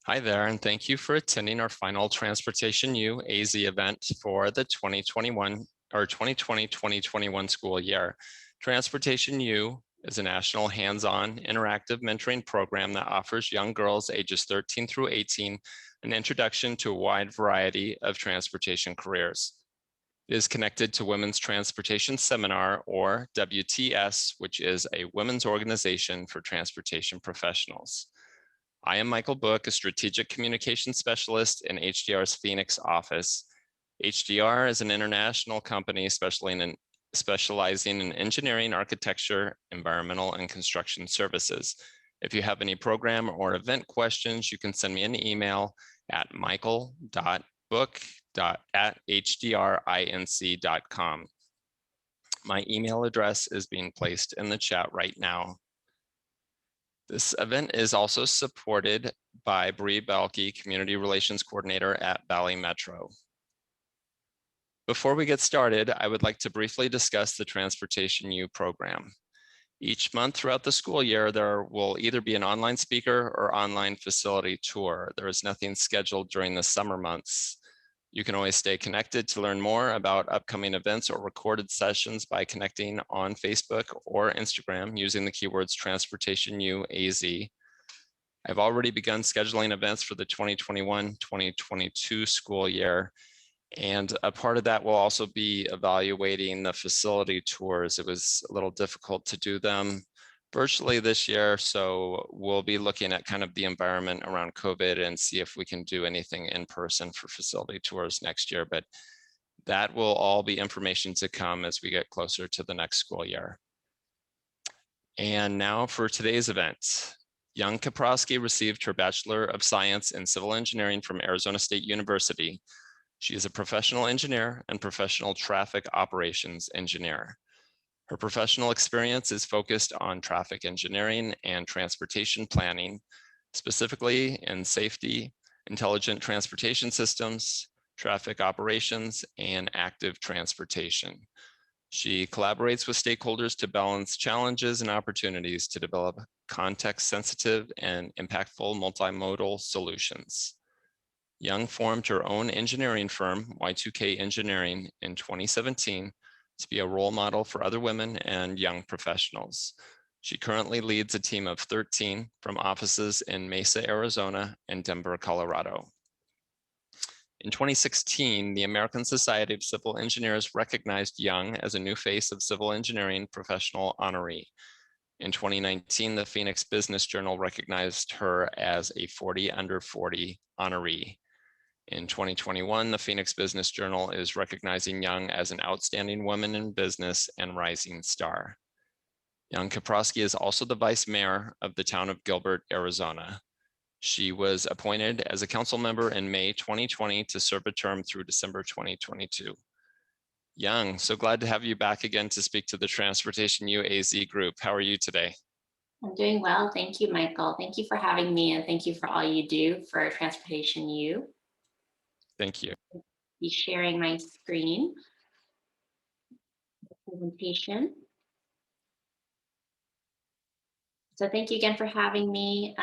Hi there, and thank you for attending our final Transportation U AZ event for the 2021 or 2020-2021 school year. Transportation U is a national hands-on interactive mentoring program that offers young girls ages 13 through 18 an introduction to a wide variety of transportation careers. It is connected to Women's Transportation Seminar, or WTS, which is a women's organization for transportation professionals. I am Michael Book, a strategic communications specialist in HDR's Phoenix office. HDR is an international company specializing in engineering, architecture, environmental, and construction services. If you have any program or event questions, you can send me an email at michael.book@hdrinc.com. My email address is being placed in the chat right now. This event is also supported by Bree Balke, Community Relations Coordinator at Valley Metro. Before we get started, I would like to briefly discuss the Transportation U program. Each month throughout the school year, there will either be an online speaker or online facility tour. There is nothing scheduled during the summer months. You can always stay connected to learn more about upcoming events or recorded sessions by connecting on Facebook or Instagram using the keywords Transportation U AZ. I've already begun scheduling events for the 2021-2022 school year. And a part of that will also be evaluating the facility tours. It was a little difficult to do them virtually this year, so we'll be looking at kind of the environment around COVID and see if we can do anything in person for facility tours next year. But that will all be information to come as we get closer to the next school year. And now for today's event. Young Koprowski received her Bachelor of Science in Civil Engineering from Arizona State University. She is a professional engineer and professional traffic operations engineer. Her professional experience is focused on traffic engineering and transportation planning, specifically in safety, intelligent transportation systems, traffic operations, and active transportation. She collaborates with stakeholders to balance challenges and opportunities to develop context-sensitive and impactful multimodal solutions. Young formed her own engineering firm, Y2k Engineering, in 2017 to be a role model for other women and young professionals. She currently leads a team of 13 from offices in Mesa, Arizona, and Denver, Colorado. In 2016, the American Society of Civil Engineers recognized Young as a new face of civil engineering professional honoree. In 2019, the Phoenix Business Journal recognized her as a 40 under 40 honoree. In 2021, the Phoenix Business Journal is recognizing Young as an outstanding woman in business and rising star. Young Koprowski is also the vice mayor of the town of Gilbert, Arizona. She was appointed as a council member in May 2020 to serve a term through December 2022. Young, so glad to have you back again to speak to the Transportation U AZ group. How are you today? I'm doing well. Thank you, Michael. Thank you for having me, and thank you for all you do for Transportation U. Thank you. Be sharing my screen presentation. So thank you again for having me.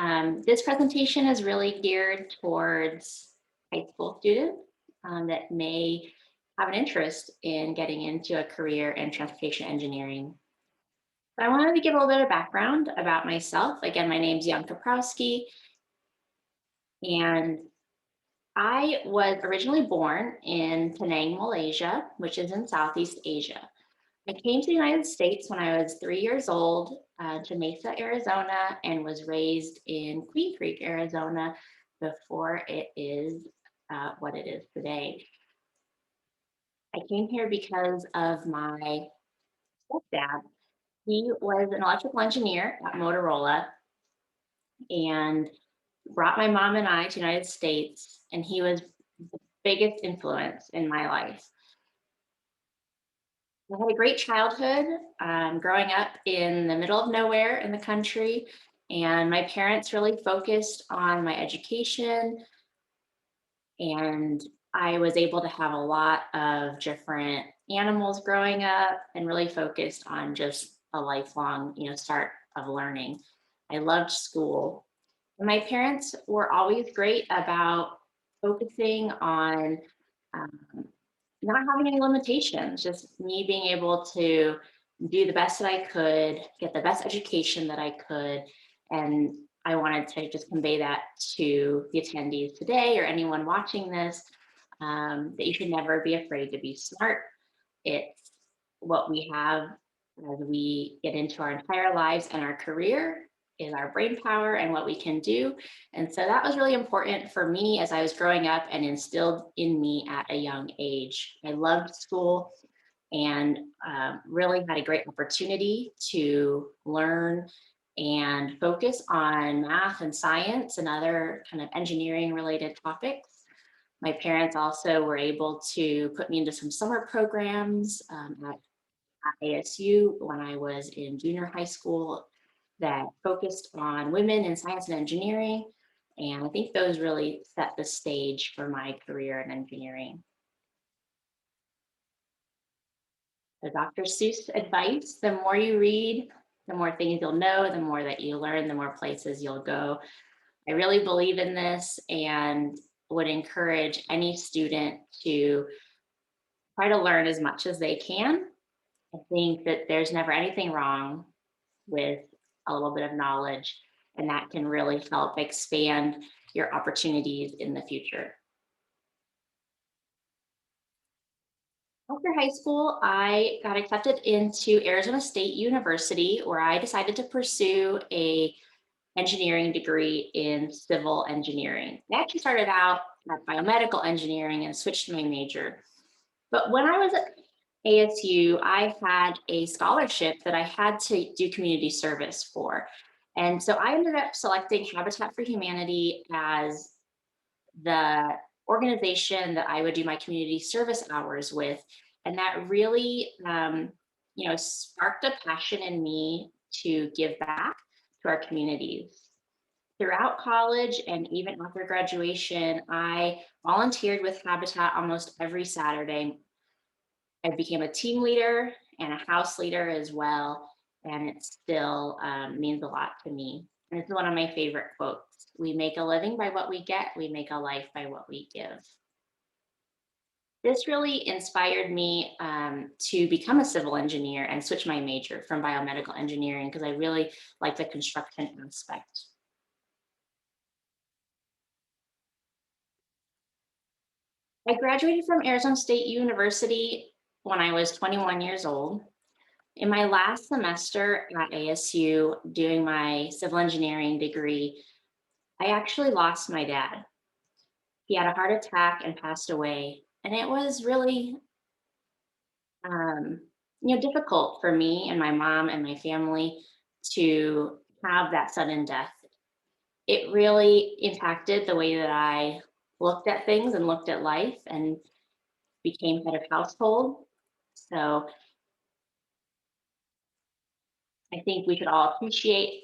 This presentation is really geared towards high school students that may have an interest in getting into a career in transportation engineering. So I wanted to give a little bit of background about myself. Again, my name's Young Koprowski, and I was originally born in Penang, Malaysia, which is in Southeast Asia. I came to the United States when I was 3 years old to Mesa, Arizona, and was raised in Queen Creek, Arizona, before it is what it is today. I came here because of my stepdad. He was an electrical engineer at Motorola and brought my mom and I to the United States, and he was the biggest influence in my life. I had a great childhood growing up in the middle of nowhere in the country, and my parents really focused on my education, and I was able to have a lot of different animals growing up and really focused on just a lifelong, start of learning. I loved school. My parents were always great about focusing on um, not having any limitations, just me being able to do the best that I could, get the best education that I could. And I wanted to just convey that to the attendees today or anyone watching this, that you should never be afraid to be smart. It's what we have as we get into our entire lives and our career is our brain power and what we can do. And so that was really important for me as I was growing up and instilled in me at a young age. I loved school and really had a great opportunity to learn and focus on math and science and other kind of engineering related topics. My parents also were able to put me into some summer programs at ASU when I was in junior high school that focused on women in science and engineering. And I think those really set the stage for my career in engineering. The Dr. Seuss advice, the more you read, the more things you'll know, the more that you learn, the more places you'll go. I really believe in this and would encourage any student to try to learn as much as they can. I think that there's never anything wrong with a little bit of knowledge, and that can really help expand your opportunities in the future. After high school, I got accepted into Arizona State University, where I decided to pursue a engineering degree in civil engineering. I actually started out at biomedical engineering and switched my major. But when I was at ASU, I had a scholarship that I had to do community service for. And so I ended up selecting Habitat for Humanity as the organization that I would do my community service hours with. And that really, sparked a passion in me to give back to our communities. Throughout college and even after graduation, I volunteered with Habitat almost every Saturday. I became a team leader and a house leader as well. And it still means a lot to me. And it's one of my favorite quotes. We make a living by what we get, we make a life by what we give. This really inspired me to become a civil engineer and switch my major from biomedical engineering because I really like the construction aspect. I graduated from Arizona State University when I was 21 years old. In my last semester at ASU doing my civil engineering degree, I actually lost my dad. He had a heart attack and passed away. And it was really um, difficult for me and my mom and my family to have that sudden death. It really impacted the way that I looked at things and looked at life and became head of household. So I think we should all appreciate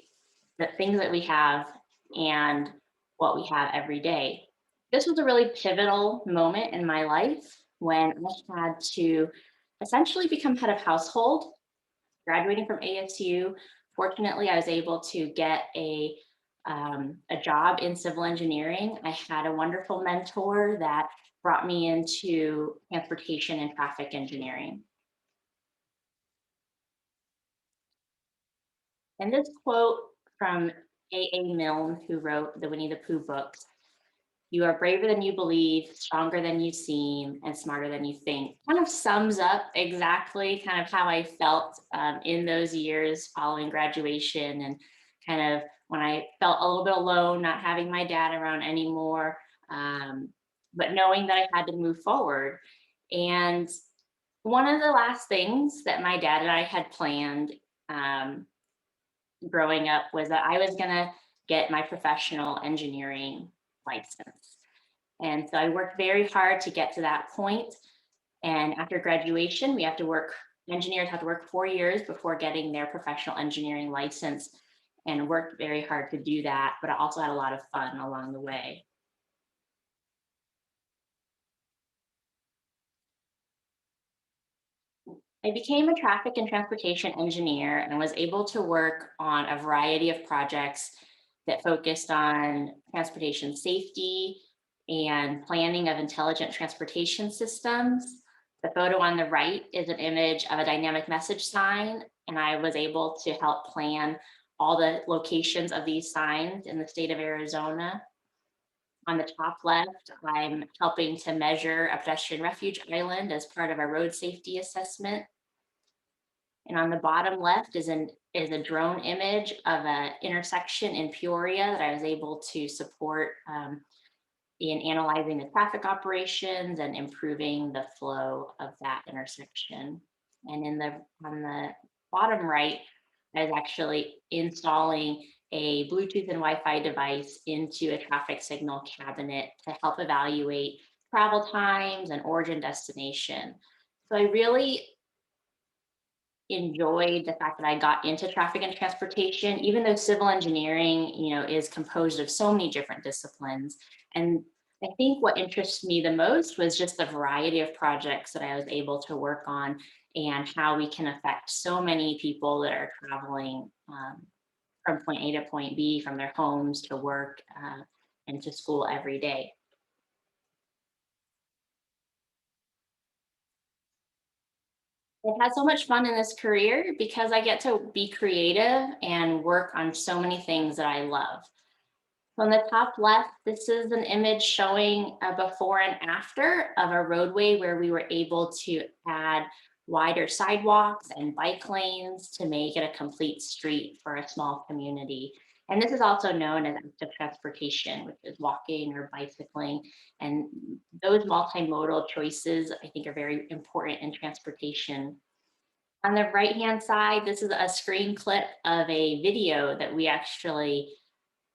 the things that we have and what we have every day. This was a really pivotal moment in my life when I had to essentially become head of household, graduating from ASU. Fortunately, I was able to get a job in civil engineering. I had a wonderful mentor that brought me into transportation and traffic engineering. And this quote from A. Milne, who wrote the Winnie the Pooh books, "You are braver than you believe, stronger than you seem, and smarter than you think," kind of sums up exactly kind of how I felt in those years following graduation and kind of when I felt a little bit alone, not having my dad around anymore, but knowing that I had to move forward. And one of the last things that my dad and I had planned um, growing up was that I was going to get my professional engineering license. And so I worked very hard to get to that point. And after graduation, engineers have to work 4 years before getting their professional engineering license and worked very hard to do that. But I also had a lot of fun along the way. I became a traffic and transportation engineer and was able to work on a variety of projects that focused on transportation safety and planning of intelligent transportation systems. The photo on the right is an image of a dynamic message sign, and I was able to help plan all the locations of these signs in the state of Arizona. On the top left, I'm helping to measure a pedestrian refuge island as part of a road safety assessment. And on the bottom left is a drone image of an intersection in Peoria that I was able to support in analyzing the traffic operations and improving the flow of that intersection. And on the bottom right, I was actually installing a Bluetooth and Wi-Fi device into a traffic signal cabinet to help evaluate travel times and origin destination. So I really enjoyed the fact that I got into traffic and transportation, even though civil engineering, is composed of so many different disciplines. And I think what interests me the most was just the variety of projects that I was able to work on and how we can affect so many people that are traveling from point A to point B, from their homes to work and to school every day. I've had so much fun in this career because I get to be creative and work on so many things that I love. On the top left, this is an image showing a before and after of a roadway where we were able to add wider sidewalks and bike lanes to make it a complete street for a small community. And this is also known as active transportation, which is walking or bicycling. And those multimodal choices, I think, are very important in transportation. On the right-hand side, this is a screen clip of a video that we actually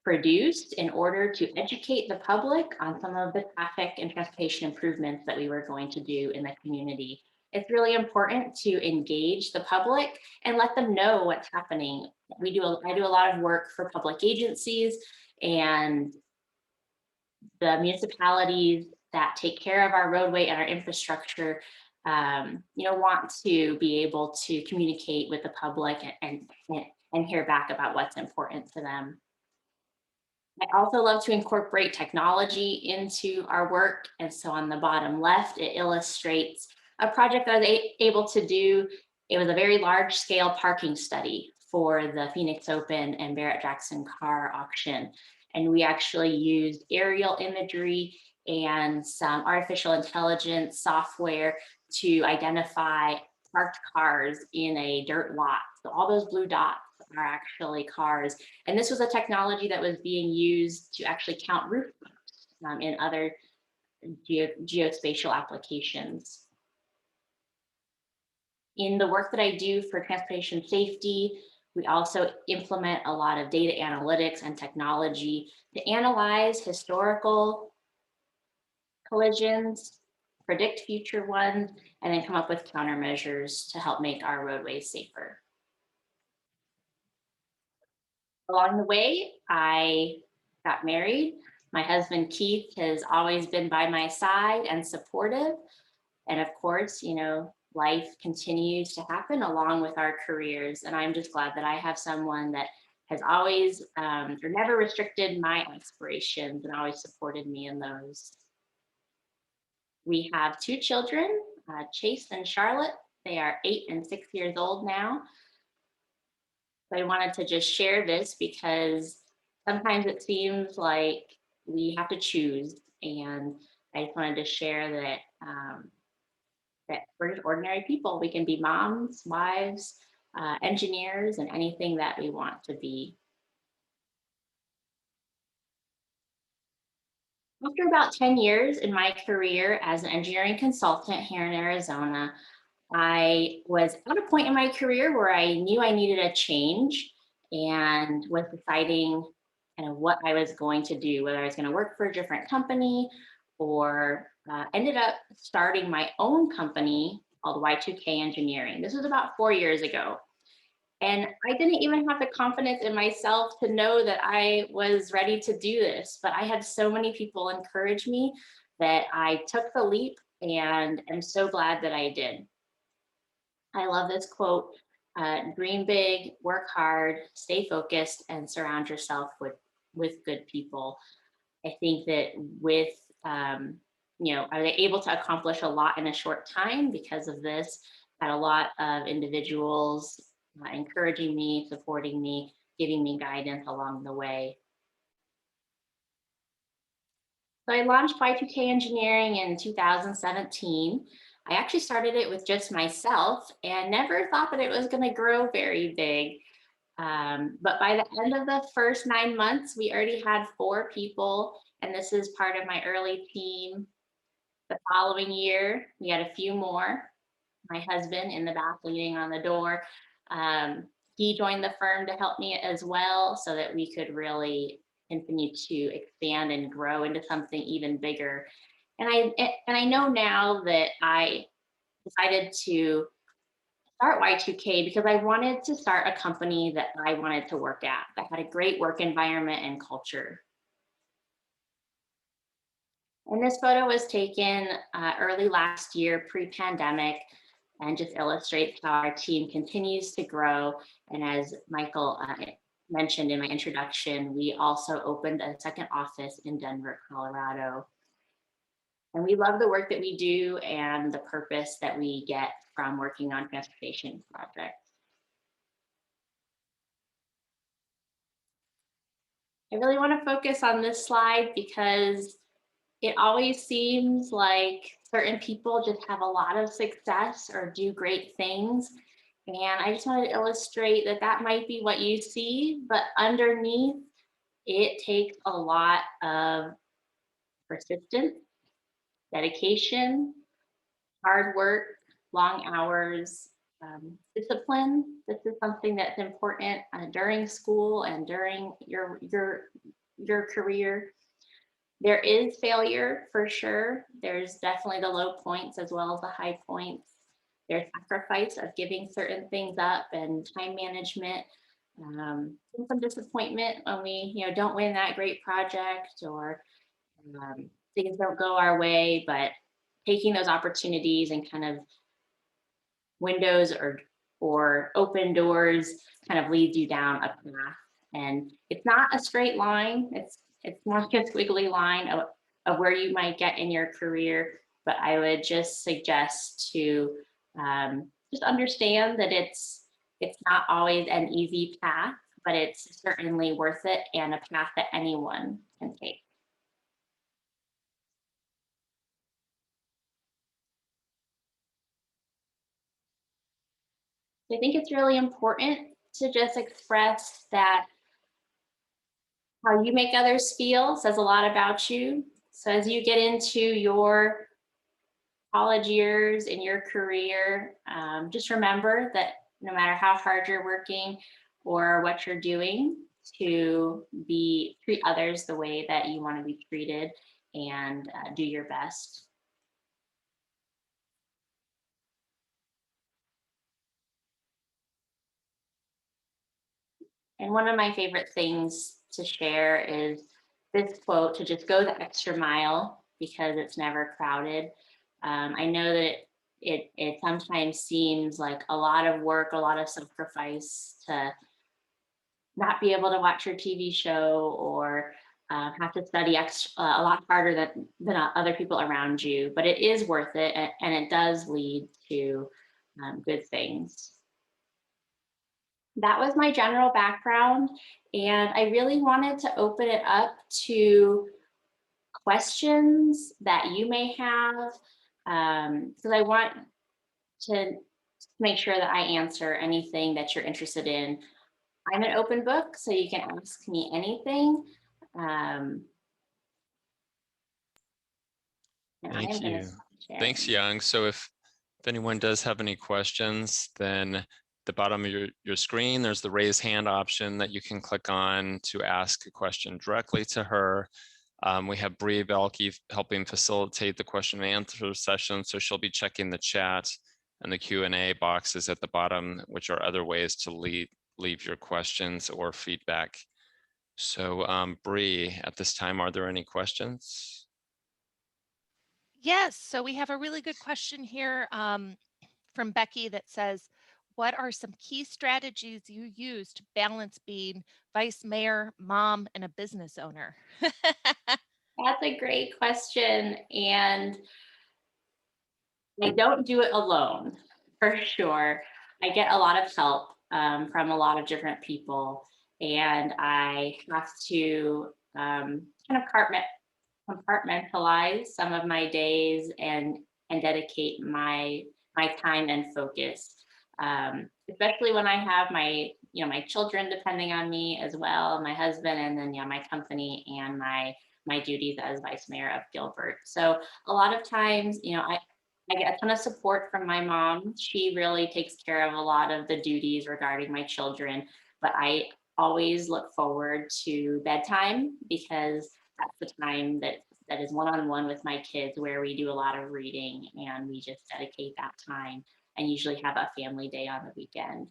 produced in order to educate the public on some of the traffic and transportation improvements that we were going to do in the community. It's really important to engage the public and let them know what's happening. I do a lot of work for public agencies and the municipalities that take care of our roadway and our infrastructure, want to be able to communicate with the public and hear back about what's important to them. I also love to incorporate technology into our work. And so on the bottom left, it illustrates a project that I was able to do. It was a very large scale parking study for the Phoenix Open and Barrett Jackson car auction. And we actually used aerial imagery and some artificial intelligence software to identify parked cars in a dirt lot. So all those blue dots are actually cars. And this was a technology that was being used to actually count rooftops in other geospatial applications. In the work that I do for transportation safety, we also implement a lot of data analytics and technology to analyze historical collisions, predict future ones, and then come up with countermeasures to help make our roadways safer. Along the way, I got married. My husband, Keith, has always been by my side and supportive. And of course, life continues to happen along with our careers. And I'm just glad that I have someone that has always or never restricted my aspirations and always supported me in those. We have two children, Chase and Charlotte. They are 8 and 6 years old now. So I wanted to just share this because sometimes it seems like we have to choose. And I just wanted to share that we're just ordinary people. We can be moms, wives, engineers, and anything that we want to be. After about 10 years in my career as an engineering consultant here in Arizona, I was at a point in my career where I knew I needed a change and was deciding kind of what I was going to do, whether I was going to work for a different company or ended up starting my own company called Y2k Engineering. This was about 4 years ago. And I didn't even have the confidence in myself to know that I was ready to do this, but I had so many people encourage me that I took the leap and am so glad that I did. I love this quote, dream big, work hard, stay focused, and surround yourself with with good people. I think that with, are they able to accomplish a lot in a short time because of this? Had a lot of individuals encouraging me, supporting me, giving me guidance along the way. So I launched Y2k Engineering in 2017. I actually started it with just myself and never thought that it was going to grow very big. But by the end of the first 9 months, we already had 4 people, and this is part of my early team. The following year, we had a few more. My husband in the back leaning on the door. Um, he joined the firm to help me as well so that we could really continue to expand and grow into something even bigger. And I know now that I decided to start Y2K because I wanted to start a company that I wanted to work at, that had a great work environment and culture. And this photo was taken early last year, pre-pandemic, and just illustrates how our team continues to grow. And as Michael mentioned in my introduction, we also opened a second office in Denver, Colorado. And we love the work that we do and the purpose that we get from working on transportation projects. I really want to focus on this slide because it always seems like certain people just have a lot of success or do great things. And I just wanted to illustrate that that might be what you see, but underneath, it takes a lot of persistence, dedication, hard work, long hours, discipline. This is something that's important during school and during your career. There is failure for sure. There's definitely the low points as well as the high points. There's sacrifice of giving certain things up and time management. Some disappointment when we, don't win that great project or things don't go our way. But taking those opportunities and kind of windows or open doors kind of leads you down a path. And it's not a straight line. It's more like a squiggly line of where you might get in your career. But I would just suggest to just understand that it's not always an easy path, but it's certainly worth it and a path that anyone can take. I think it's really important to just express that how you make others feel says a lot about you. So as you get into your college years in your career, just remember that no matter how hard you're working or what you're doing, to treat others the way that you want to be treated and do your best. And one of my favorite things to share is this quote, to just go the extra mile because it's never crowded. I know that it sometimes seems like a lot of work, a lot of sacrifice to not be able to watch your TV show or have to study a lot harder than other people around you, but it is worth it and it does lead to good things. That was my general background, and I really wanted to open it up to questions that you may have, because I want to make sure that I answer anything that you're interested in. I'm an open book, so you can ask me anything. And I Thank am going to you. stop Thanks, sharing. Young. So if anyone does have any questions, then the bottom of your screen, there's the raise hand option that you can click on to ask a question directly to her. We have Bree Belke helping facilitate the question and answer session, so she'll be checking the chat and the Q&A boxes at the bottom, which are other ways to leave your questions or feedback. So Bree, at this time, are there any questions? Yes, so we have a really good question here from Becky that says, What are some key strategies you use to balance being vice mayor, mom, and a business owner? That's a great question. And I don't do it alone, for sure. I get a lot of help from a lot of different people, and I have to kind of compartmentalize some of my days and dedicate my time and focus. Especially when I have my my children depending on me as well, my husband, and then my company and my duties as vice mayor of Gilbert. So a lot of times, I get a ton of support from my mom. She really takes care of a lot of the duties regarding my children, but I always look forward to bedtime because that's the time that is one-on-one with my kids where we do a lot of reading and we just dedicate that time and usually have a family day on the weekend.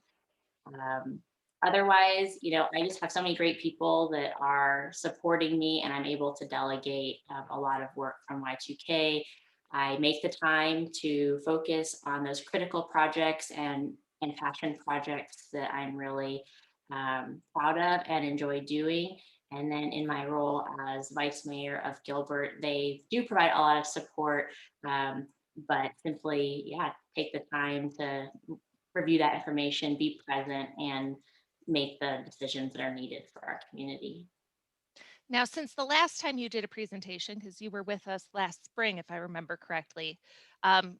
Um, Otherwise, I just have so many great people that are supporting me, and I'm able to delegate a lot of work from Y2K. I make the time to focus on those critical projects and passion projects that I'm really proud of and enjoy doing. And then in my role as vice mayor of Gilbert, they do provide a lot of support, but simply, yeah, take the time to review that information, be present, and make the decisions that are needed for our community. Now, since the last time you did a presentation, because you were with us last spring, if I remember correctly,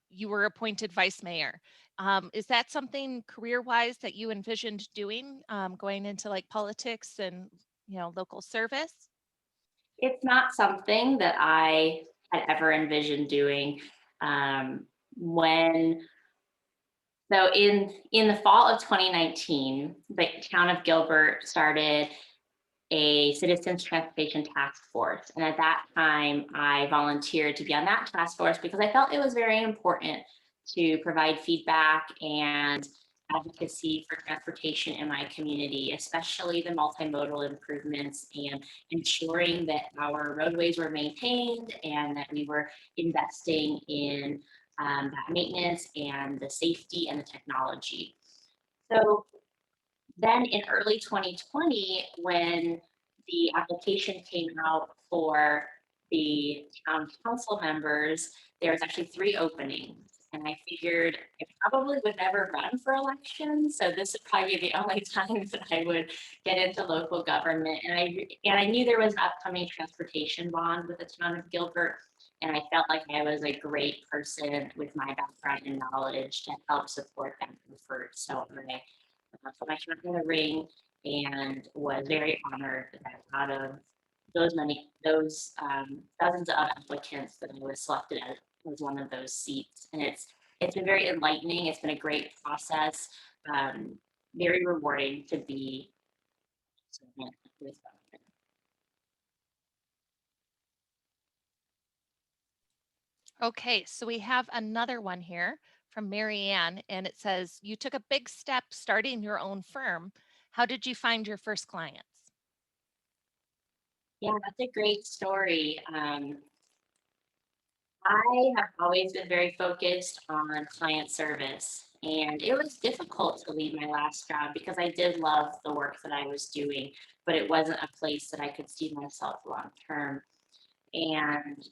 you were appointed vice mayor. Is that something career-wise that you envisioned doing, going into like politics and local service? It's not something that I had ever envisioned doing. Um, when so in the fall of 2019, the town of Gilbert started a citizens transportation task force. And at that time, I volunteered to be on that task force because I felt it was very important to provide feedback and advocacy for transportation in my community, especially the multimodal improvements and ensuring that our roadways were maintained and that we were investing in that maintenance and the safety and the technology. So then in early 2020, when the application came out for the town council members, there was actually three openings. And I figured I probably would never run for election. So this would probably be the only time that I would get into local government. And I knew there was an upcoming transportation bond with the town of Gilbert. And I felt like I was a great person with my background and knowledge to help support that effort. So I put my hat in the ring and was very honored that out of those dozens of applicants that I was selected as one of those seats. And it's been very enlightening. It's been a great process, um, very rewarding to be with them. Okay, so we have another one here from Marianne, and it says, you took a big step starting your own firm. How did you find your first clients? Yeah, that's a great story. I have always been very focused on client service, and it was difficult to leave my last job because I did love the work that I was doing, but it wasn't a place that I could see myself long term. And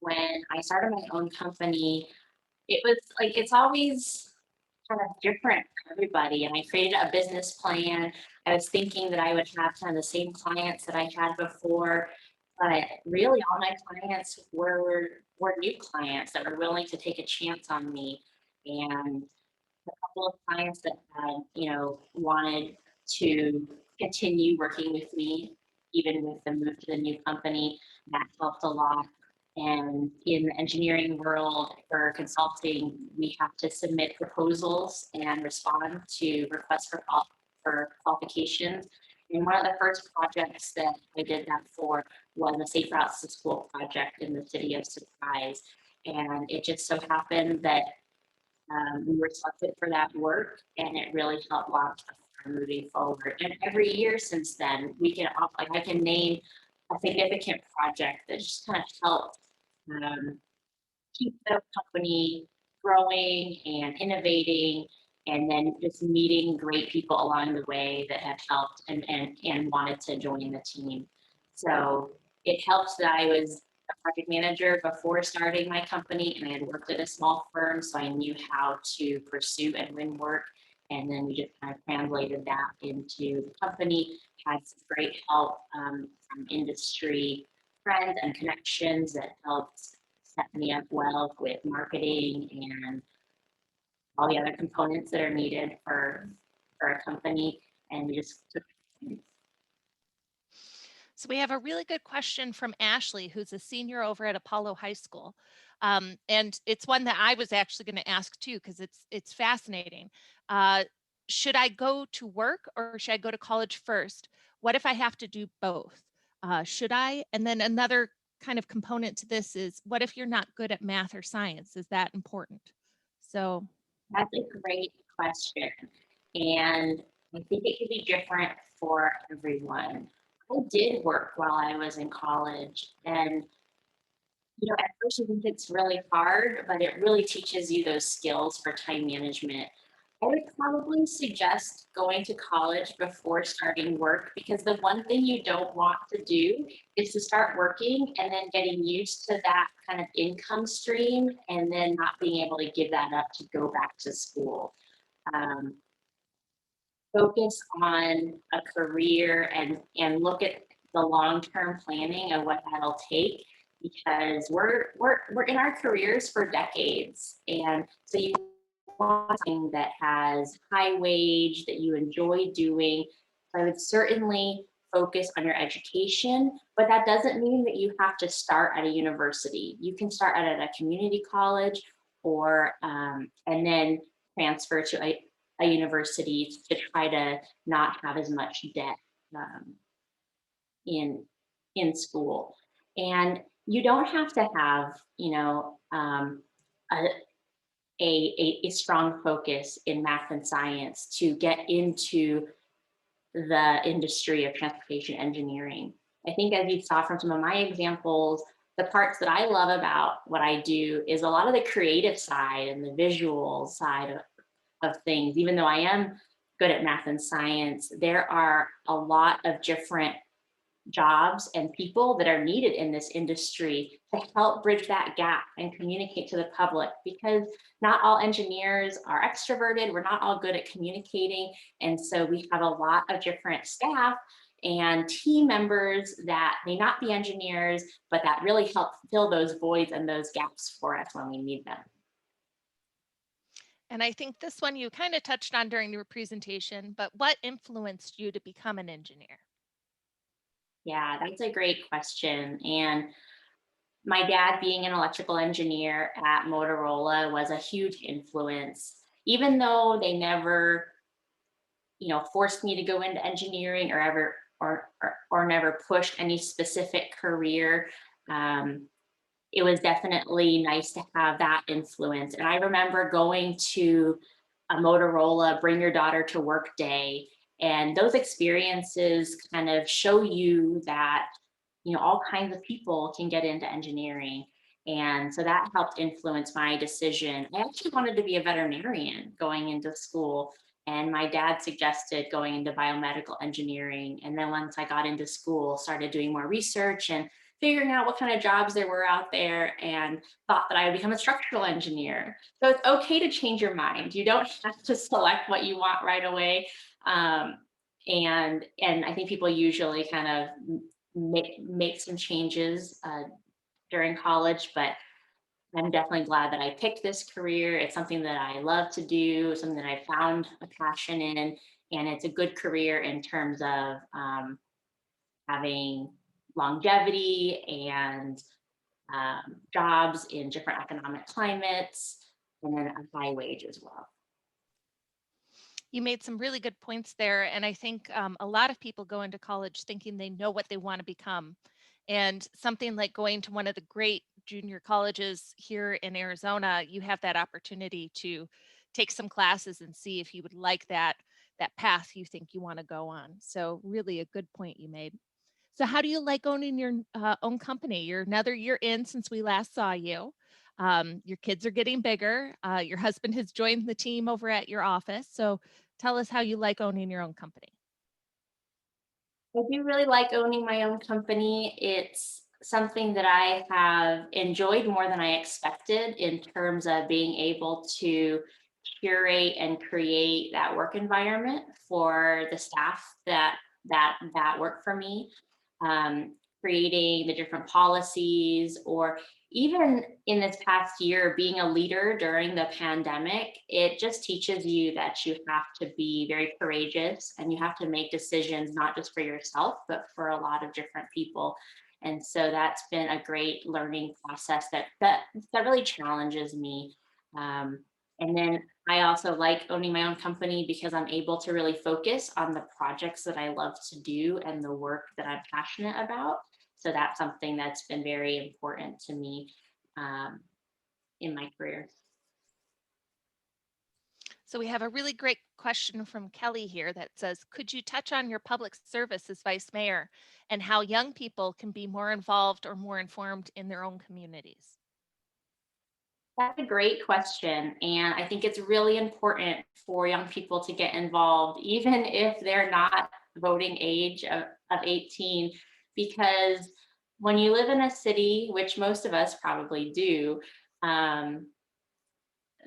when I started my own company, it was like it's always kind of different for everybody. And I created a business plan. I was thinking that I would have kind of the same clients that I had before, but really all my clients were new clients that were willing to take a chance on me. And a couple of clients that had, wanted to continue working with me, even with the move to the new company, that helped a lot. And in the engineering world for consulting, we have to submit proposals and respond to requests for qualifications. And one of the first projects that I did that for was a Safe Routes to School project in the city of Surprise. And it just so happened that we were selected for that work, and it really helped launch the firm moving forward. And every year since then, like I can name a significant project that just kind of helped um, keep the company growing and innovating and then just meeting great people along the way that have helped and wanted to join the team. So it helps that I was a project manager before starting my company, and I had worked at a small firm, so I knew how to pursue and win work. And then we just kind of translated that into the company, had some great help from industry friends and connections that helped set me up well with marketing and all the other components that are needed for a company. And we just took. So we have a really good question from Ashley, who's a senior over at Apollo High School. And it's one that I was actually going to ask too, because it's fascinating. Should I go to work or should I go to college first? What if I have to do both? Should I? And then another kind of component to this is, what if you're not good at math or science? Is that important? So That's a great question. And I think it can be different for everyone. I did work while I was in college, and at first you think it's really hard, but it really teaches you those skills for time management. I would probably suggest going to college before starting work, because the one thing you don't want to do is to start working and then getting used to that kind of income stream and then not being able to give that up to go back to school. Um, Focus on a career and look at the long-term planning of what that'll take, because we're in our careers for decades, and so you want something that has high wage that you enjoy doing. So I would certainly focus on your education, but that doesn't mean that you have to start at a university. You can start at a community college, or and then transfer to a university to try to not have as much debt um, in school. And you don't have to have, a, a strong focus in math and science to get into the industry of transportation engineering. I think, as you saw from some of my examples, the parts that I love about what I do is a lot of the creative side and the visual side of things. Even though I am good at math and science, there are a lot of different jobs and people that are needed in this industry to help bridge that gap and communicate to the public, because not all engineers are extroverted. We're not all good at communicating. And so we have a lot of different staff and team members that may not be engineers, but that really help fill those voids and those gaps for us when we need them. and I think this one you kind of touched on during your presentation, but what influenced you to become an engineer? Yeah, that's a great question. And my dad, being an electrical engineer at Motorola, was a huge influence. Even though they never, forced me to go into engineering or ever or never pushed any specific career, um, it was definitely nice to have that influence. And I remember going to a Motorola Bring Your Daughter to Work day, and those experiences kind of show you that all kinds of people can get into engineering. And so that helped influence my decision. I actually wanted to be a veterinarian going into school, and my dad suggested going into biomedical engineering. And then once I got into school, started doing more research and figuring out what kind of jobs there were out there, and thought that I would become a structural engineer. So it's okay to change your mind. You don't have to select what you want right away. Um, and I think people usually kind of make some changes during college, but I'm definitely glad that I picked this career. It's something that I love to do, something that I found a passion in, and it's a good career in terms of having longevity and jobs in different economic climates, and then a high wage as well. You made some really good points there. And I think a lot of people go into college thinking they know what they want to become. And something like going to one of the great junior colleges here in Arizona, you have that opportunity to take some classes and see if you would like that path you think you want to go on. So really a good point you made. So how do you like owning your own company? You're another year in since we last saw you. Your kids are getting bigger. Your husband has joined the team over at your office. So tell us how you like owning your own company. I do really like owning my own company. It's something that I have enjoyed more than I expected in terms of being able to curate and create that work environment for the staff that work for me. Creating the different policies, or even in this past year, being a leader during the pandemic, it just teaches you that you have to be very courageous and you have to make decisions not just for yourself, but for a lot of different people. And so that's been a great learning process that really challenges me. And then I also like owning my own company because I'm able to really focus on the projects that I love to do and the work that I'm passionate about. So that's something that's been very important to me um, in my career. So we have a really great question from Kelly here that says, could you touch on your public service as vice mayor and how young people can be more involved or more informed in their own communities? That's a great question. And I think it's really important for young people to get involved, even if they're not voting age of 18, because when you live in a city, which most of us probably do, um,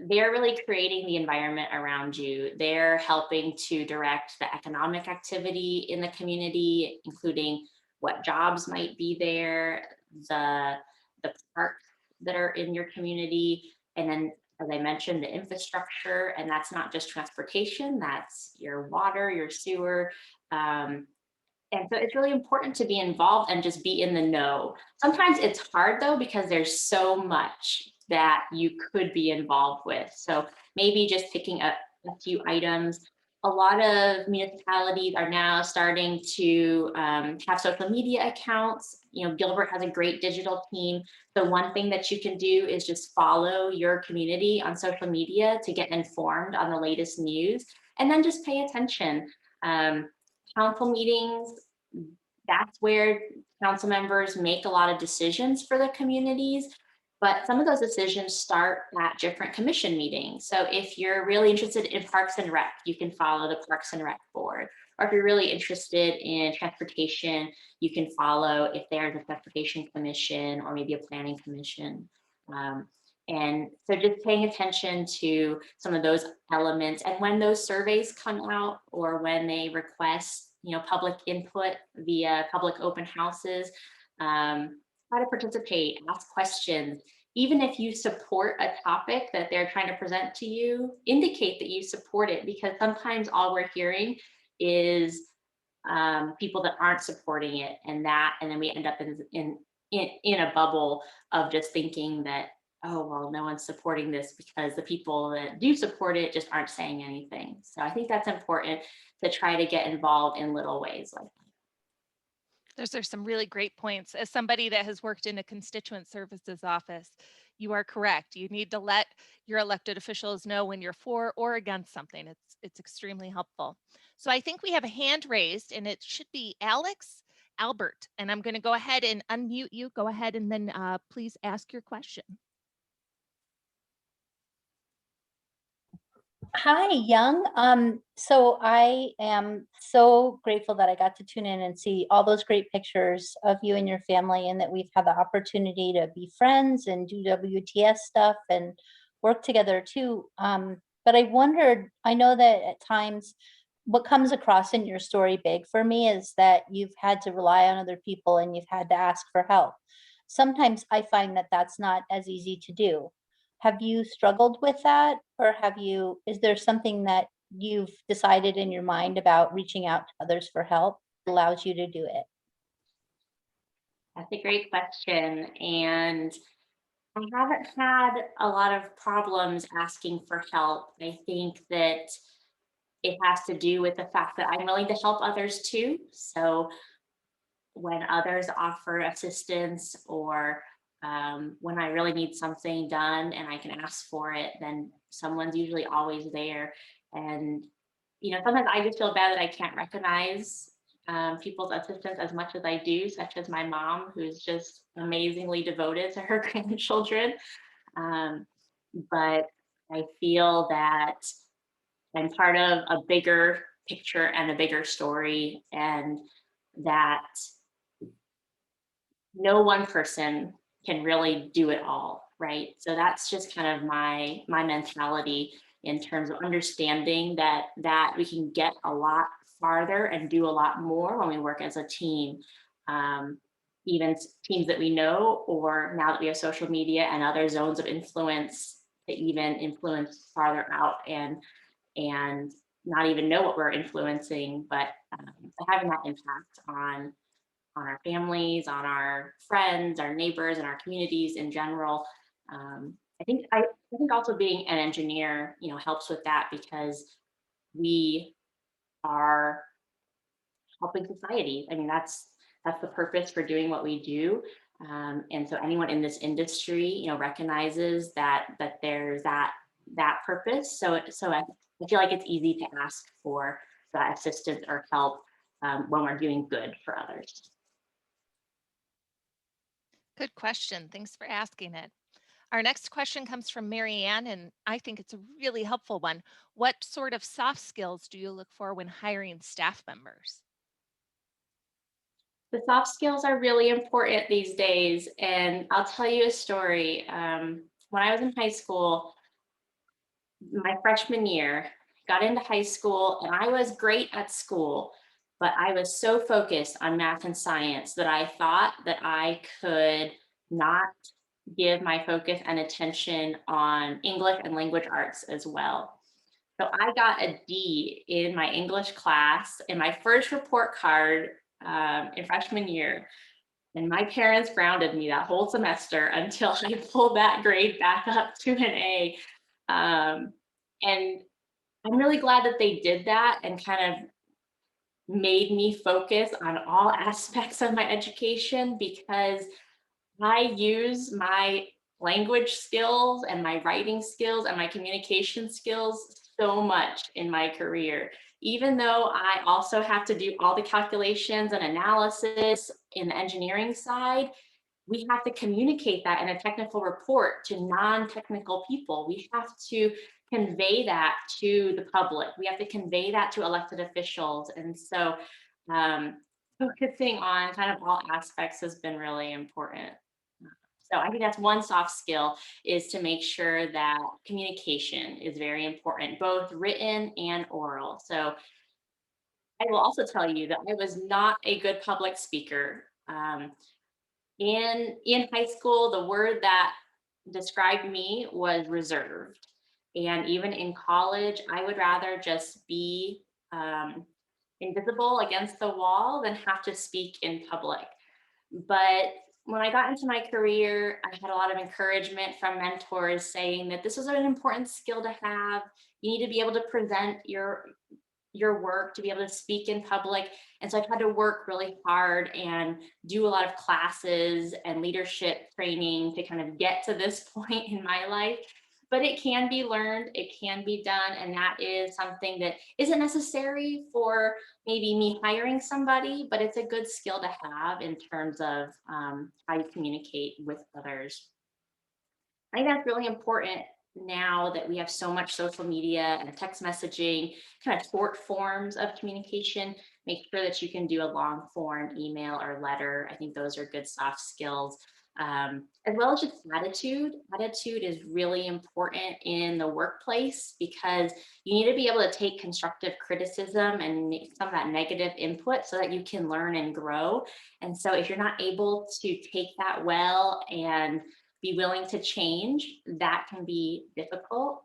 they're really creating the environment around you. They're helping to direct the economic activity in the community, including what jobs might be there, the the parks that are in your community, and then, as I mentioned, the infrastructure. And that's not just transportation; that's your water, your sewer. Um, and so it's really important to be involved and just be in the know. Sometimes it's hard though, because there's so much that you could be involved with. So maybe just picking up a few items. A lot of municipalities are now starting to have social media accounts. You know, Gilbert has a great digital team. So one thing that you can do is just follow your community on social media to get informed on the latest news, and then just pay attention. Um, Council meetings, that's where council members make a lot of decisions for the communities. But some of those decisions start at different commission meetings. So if you're really interested in Parks and Rec, you can follow the Parks and Rec board. Or if you're really interested in transportation, you can follow if there's a transportation commission or maybe a planning commission. Um, and so just paying attention to some of those elements. And when those surveys come out, or when they request, public input via public open houses, try to participate, ask questions. Even if you support a topic that they're trying to present to you, indicate that you support it, because sometimes all we're hearing is people that aren't supporting it, and then we end up in a bubble of just thinking that, oh well, no one's supporting this because the people that do support it just aren't saying anything. So I think that's important, to try to get involved in little ways like that. Those are some really great points. As somebody that has worked in a constituent services office, you are correct. You need to let your elected officials know when you're for or against something. It's extremely helpful. So I think we have a hand raised, and it should be Alex Albert. And I'm going to go ahead and unmute you. Go ahead and then please ask your question. Hi, Young. So I am so grateful that I got to tune in and see all those great pictures of you and your family, and that we've had the opportunity to be friends and do WTS stuff and work together too. But I wondered, I know that at times what comes across in your story big for me is that you've had to rely on other people and you've had to ask for help. Sometimes I find that that's not as easy to do. Have you struggled with that, or is there something that you've decided in your mind about reaching out to others for help that allows you to do it? That's a great question. And I haven't had a lot of problems asking for help. I think that it has to do with the fact that I'm willing to help others too. So when others offer assistance, or when I really need something done and I can ask for it, then someone's usually always there. And sometimes I just feel bad that I can't recognize people's assistance as much as I do, such as my mom, who's just amazingly devoted to her grandchildren. But I feel that I'm part of a bigger picture and a bigger story, and that no one person can really do it all, right? So that's just kind of my mentality in terms of understanding that we can get a lot farther and do a lot more when we work as a team. Um, Even teams that we know, or now that we have social media and other zones of influence to even influence farther out and not even know what we're influencing, but having that impact on our families, on our friends, our neighbors, and our communities in general. I think also being an engineer, helps with that, because we are helping society. I mean, that's the purpose for doing what we do. And so anyone in this industry, recognizes that there's that purpose. So I feel like it's easy to ask for that assistance or help when we're doing good for others. Good question. Thanks for asking it. Our next question comes from Mary Ann, and I think it's a really helpful one. What sort of soft skills do you look for when hiring staff members? The soft skills are really important these days. And I'll tell you a story. When I was in high school, my freshman year, got into high school, and I was great at school, but I was so focused on math and science that I thought that I could not give my focus and attention on English and language arts as well. So I got a D in my English class in my first report card in freshman year. And my parents grounded me that whole semester until I pulled that grade back up to an A. Um, and I'm really glad that they did that and kind of made me focus on all aspects of my education, because I use my language skills and my writing skills and my communication skills so much in my career. Even though I also have to do all the calculations and analysis in the engineering side, we have to communicate that in a technical report to non-technical people. We have to convey that to the public. We have to convey that to elected officials. And so focusing on kind of all aspects has been really important. So I think that's one soft skill, is to make sure that communication is very important, both written and oral. So I will also tell you that I was not a good public speaker. In high school, the word that described me was reserved. And even in college, I would rather just be invisible against the wall than have to speak in public. But when I got into my career, I had a lot of encouragement from mentors saying that this was an important skill to have. You need to be able to present your work, to be able to speak in public. And so I've had to work really hard and do a lot of classes and leadership training to kind of get to this point in my life. But it can be learned, it can be done. And that is something that isn't necessary for maybe me hiring somebody, but it's a good skill to have in terms of how you communicate with others. I think that's really important now that we have so much social media and text messaging, kind of short forms of communication. Make sure that you can do a long form email or letter. I think those are good soft skills. As well as just attitude. Attitude is really important in the workplace, because you need to be able to take constructive criticism and some of that negative input so that you can learn and grow. And so if you're not able to take that well and be willing to change, that can be difficult.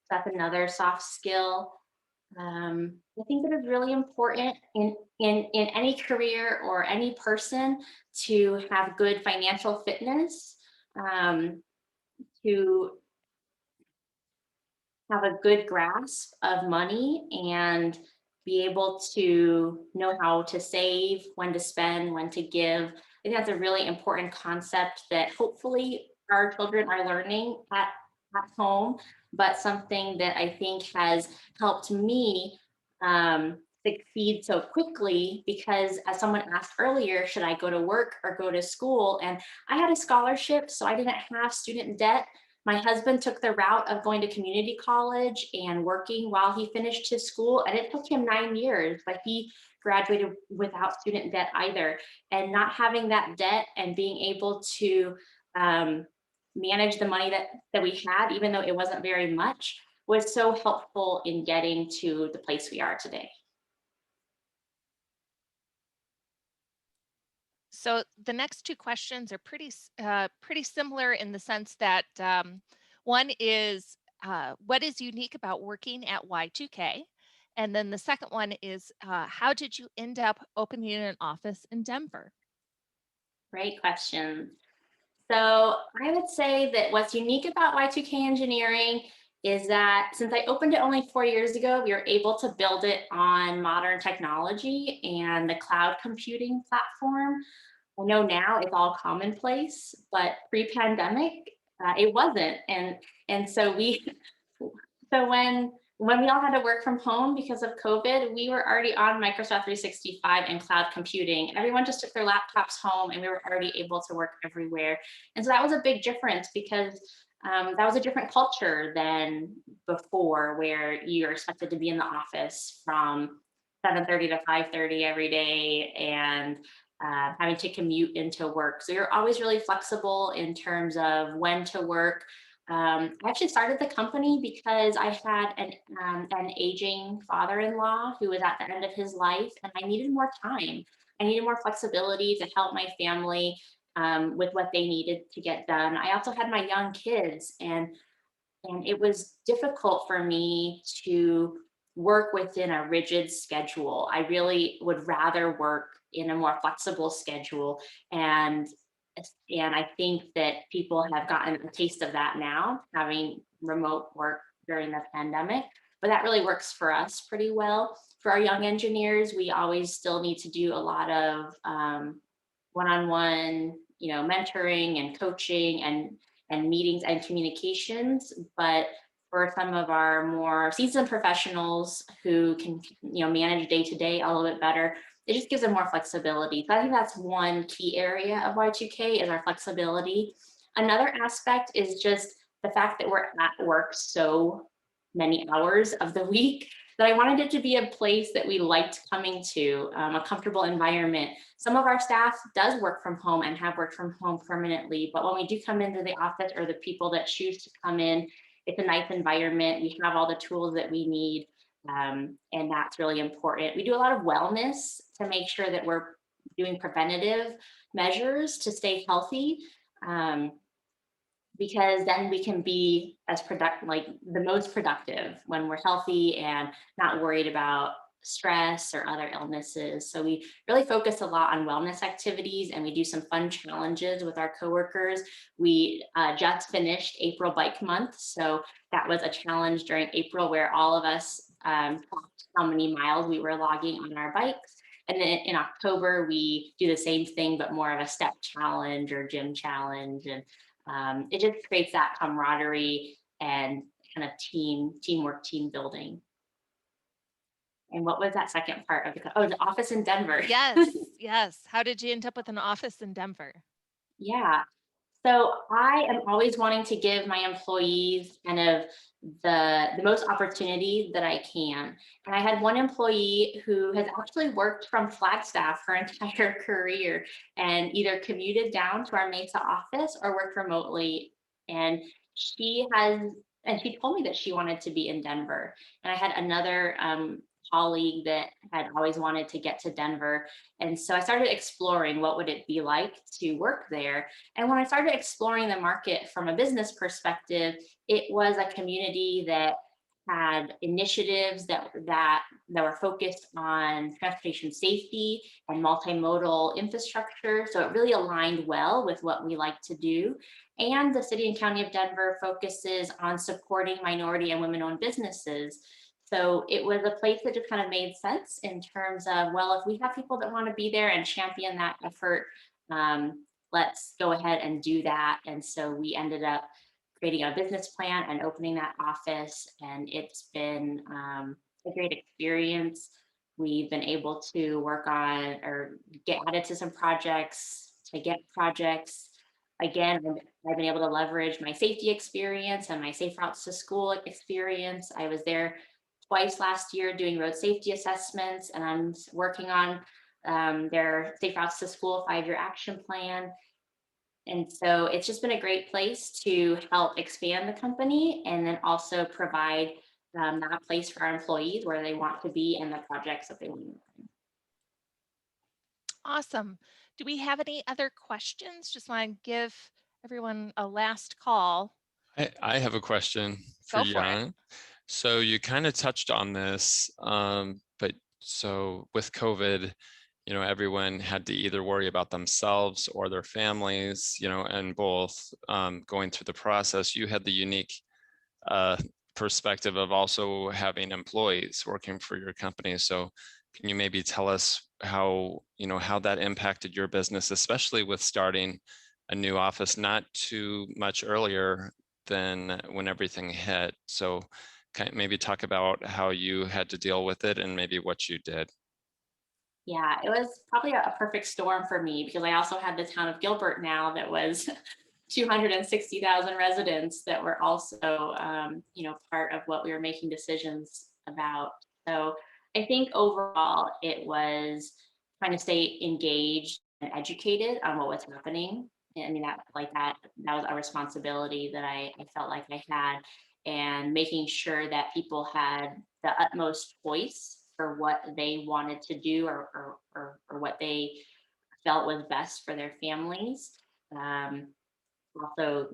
That's another soft skill. I think that is really important in any career or any person, to have good financial fitness, to have a good grasp of money, and be able to know how to save, when to spend, when to give. I think that's a really important concept that hopefully our children are learning at home, but something that I think has helped me succeed so quickly because, as someone asked earlier, should I go to work or go to school? And I had a scholarship, so I didn't have student debt. My husband took the route of going to community college and working while he finished his school, and it took him 9 years, but he graduated without student debt either. And not having that debt and being able to manage the money that we had, even though it wasn't very much, was so helpful in getting to the place we are today. So the next two questions are pretty similar in the sense that one is what is unique about working at Y2K? And then the second one is how did you end up opening an office in Denver? Great question. So I would say that what's unique about Y2K Engineering is that since I opened it only 4 years ago, we were able to build it on modern technology and the cloud computing platform. I know now it's all commonplace, but pre-pandemic, it wasn't. And so when we all had to work from home because of COVID, we were already on Microsoft 365 and cloud computing. Everyone just took their laptops home and we were already able to work everywhere. And so that was a big difference because that was a different culture than before, where you're expected to be in the office from 7:30 to 5:30 every day and having to commute into work. So you're always really flexible in terms of when to work. I actually started the company because I had an aging father-in-law who was at the end of his life, and I needed more time. I needed more flexibility to help my family with what they needed to get done. I also had my young kids, and it was difficult for me to work within a rigid schedule. I really would rather work in a more flexible schedule. And I think that people have gotten a taste of that now, having remote work during the pandemic. But that really works for us pretty well. For our young engineers, we always still need to do a lot of one-on-one, mentoring and coaching and meetings and communications. But for some of our more seasoned professionals who can, manage day to day a little bit better, it just gives them more flexibility. So I think that's one key area of Y2K is our flexibility. Another aspect is just the fact that we're at work so many hours of the week that I wanted it to be a place that we liked coming to, a comfortable environment. Some of our staff does work from home and have worked from home permanently, but when we do come into the office, or the people that choose to come in, it's a nice environment. We have all the tools that we need, and that's really important. We do a lot of wellness to make sure that we're doing preventative measures to stay healthy. Because then we can be as productive, like the most productive when we're healthy and not worried about stress or other illnesses. So we really focus a lot on wellness activities, and we do some fun challenges with our coworkers. We just finished April Bike Month. So that was a challenge during April where all of us talked how many miles we were logging on our bikes. And then in October, we do the same thing, but more of a step challenge or gym challenge. And it just creates that camaraderie and kind of teamwork, team building. And what was that second part of the office in Denver? Yes, yes. How did you end up with an office in Denver? Yeah. So I am always wanting to give my employees kind of the most opportunity that I can. And I had one employee who has actually worked from Flagstaff her entire career and either commuted down to our Mesa office or worked remotely. And she told me that she wanted to be in Denver. And I had another colleague that had always wanted to get to Denver. And so I started exploring what would it be like to work there. And when I started exploring the market from a business perspective, it was a community that had initiatives that were focused on transportation safety and multimodal infrastructure. So it really aligned well with what we like to do. And the city and county of Denver focuses on supporting minority and women-owned businesses. So it was a place that just kind of made sense in terms of, well, if we have people that want to be there and champion that effort, let's go ahead and do that. And so we ended up creating a business plan and opening that office. And it's been a great experience. We've been able to work on or get added to some projects, to get projects. Again, I've been able to leverage my safety experience and my safe routes to school experience. I was there twice last year doing road safety assessments, and I'm working on their safe routes to school 5-year action plan. And so it's just been a great place to help expand the company and then also provide that place for our employees where they want to be and the projects that they want to do. Awesome. Do we have any other questions? Just want to give everyone a last call. I have a question for Go for it. Young. So you kind of touched on this, but so with COVID, everyone had to either worry about themselves or their families, and both going through the process. You had the unique perspective of also having employees working for your company. So can you maybe tell us how that impacted your business, especially with starting a new office not too much earlier than when everything hit? So maybe talk about how you had to deal with it and maybe what you did. Yeah, it was probably a perfect storm for me because I also had the town of Gilbert now that was 260,000 residents that were also, part of what we were making decisions about. So I think overall it was trying to stay engaged and educated on what was happening. I mean, that was a responsibility that I felt like I had, and making sure that people had the utmost choice for what they wanted to do or what they felt was best for their families. Also,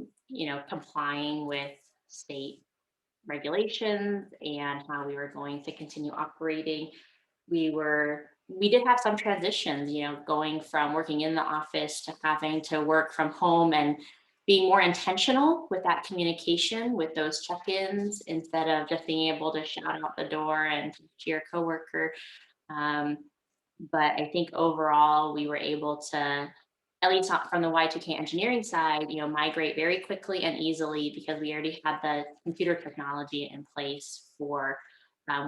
complying with state regulations and how we were going to continue operating. We did have some transitions, going from working in the office to having to work from home and being more intentional with that communication with those check-ins instead of just being able to shout out the door and to your coworker. Um, but I think overall we were able to, at least from the Y2k engineering side, migrate very quickly and easily because we already had the computer technology in place for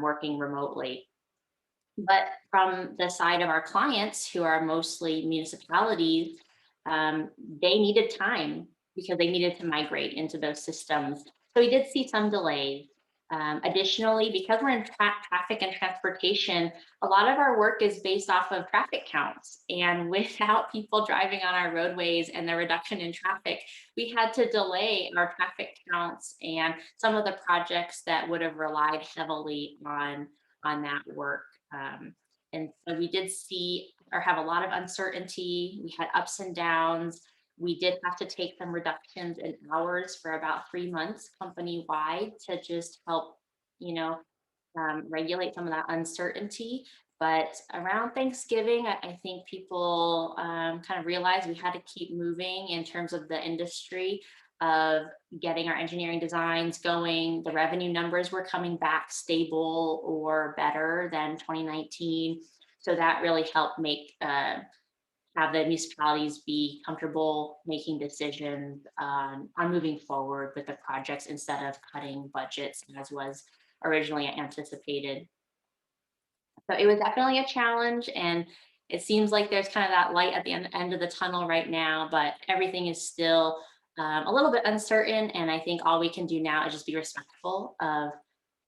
working remotely. But from the side of our clients, who are mostly municipalities, they needed time because they needed to migrate into those systems. So we did see some delays. Additionally, because we're in traffic and transportation, a lot of our work is based off of traffic counts. And without people driving on our roadways and the reduction in traffic, we had to delay our traffic counts and some of the projects that would have relied heavily on that work. And so we did see or have a lot of uncertainty. We had ups and downs. We did have to take some reductions in hours for about 3 months company-wide to just help, regulate some of that uncertainty. But around Thanksgiving, I think people kind of realized we had to keep moving in terms of the industry of getting our engineering designs going. The revenue numbers were coming back stable or better than 2019. So that really helped have the municipalities be comfortable making decisions on moving forward with the projects instead of cutting budgets as was originally anticipated. So it was definitely a challenge, and it seems like there's kind of that light at the end of the tunnel right now, but everything is still a little bit uncertain. And I think all we can do now is just be respectful of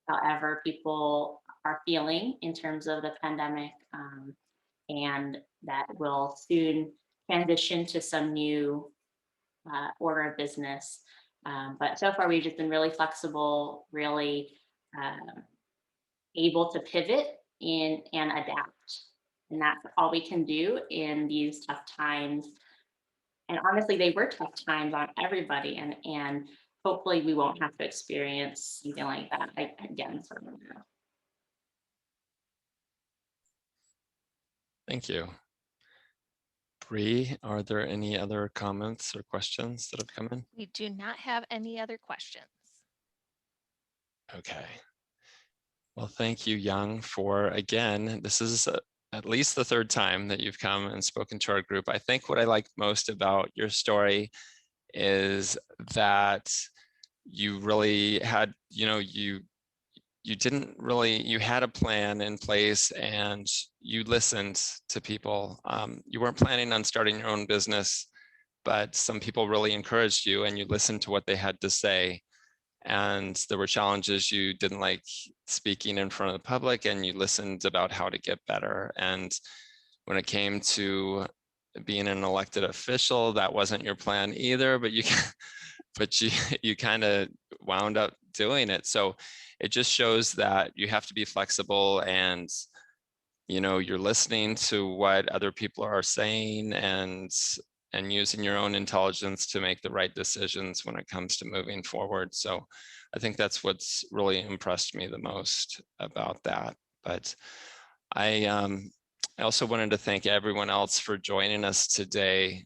however people are feeling in terms of the pandemic, and that will soon transition to some new order of business. But so far, we've just been really flexible, really able to pivot and adapt. And that's all we can do in these tough times. And honestly, they were tough times on everybody. And hopefully we won't have to experience something like that again for now. Thank you. Bree, are there any other comments or questions that have come in? We do not have any other questions. Okay. Well, thank you, Young, for, again, this is at least the third time that you've come and spoken to our group. I think what I like most about your story is that you really had, you didn't really, you had a plan in place and you listened to people. You weren't planning on starting your own business, but some people really encouraged you and you listened to what they had to say. And there were challenges. You didn't like speaking in front of the public and you listened about how to get better. And when it came to being an elected official, that wasn't your plan either, but you kind of wound up doing it. So it just shows that you have to be flexible and you're listening to what other people are saying and using your own intelligence to make the right decisions when it comes to moving forward. So I think that's what's really impressed me the most about that. But I also wanted to thank everyone else for joining us today.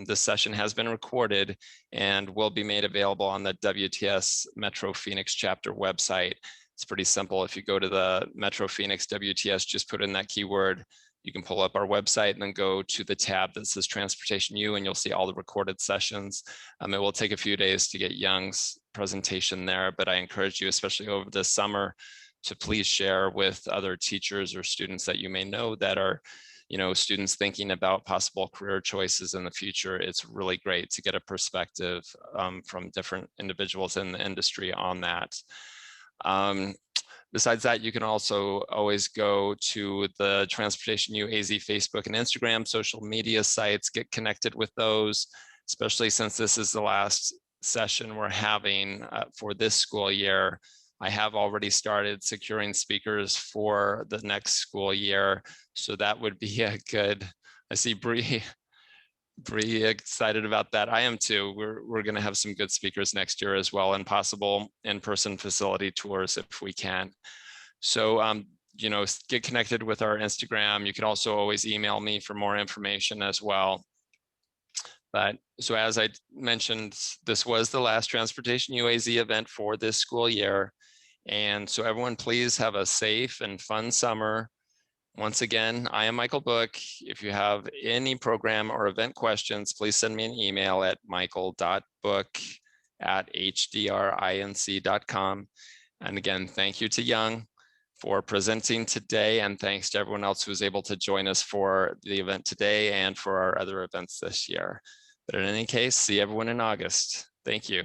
This session has been recorded and will be made available on the WTS Metro Phoenix chapter website. It's pretty simple. If you go to the Metro Phoenix WTS, just put in that keyword. You can pull up our website and then go to the tab that says Transportation U, and you'll see all the recorded sessions. It will take a few days to get Young's presentation there, but I encourage you, especially over the summer, to please share with other teachers or students that you may know that are, students thinking about possible career choices in the future. It's really great to get a perspective from different individuals in the industry on that. Besides that, you can also always go to the Transportation U AZ Facebook and Instagram social media sites, get connected with those, especially since this is the last session we're having for this school year. I have already started securing speakers for the next school year. So that would be a good, I see Bree excited about that. I am too. We're going to have some good speakers next year as well, and possible in-person facility tours if we can. So, get connected with our Instagram. You can also always email me for more information as well. But so as I mentioned, this was the last Transportation UAZ event for this school year. And so everyone, please have a safe and fun summer. Once again, I am Michael Book. If you have any program or event questions, please send me an email at michael.book@hdrinc.com. And again, thank you to Young for presenting today, and thanks to everyone else who was able to join us for the event today and for our other events this year. But in any case, see everyone in August. Thank you.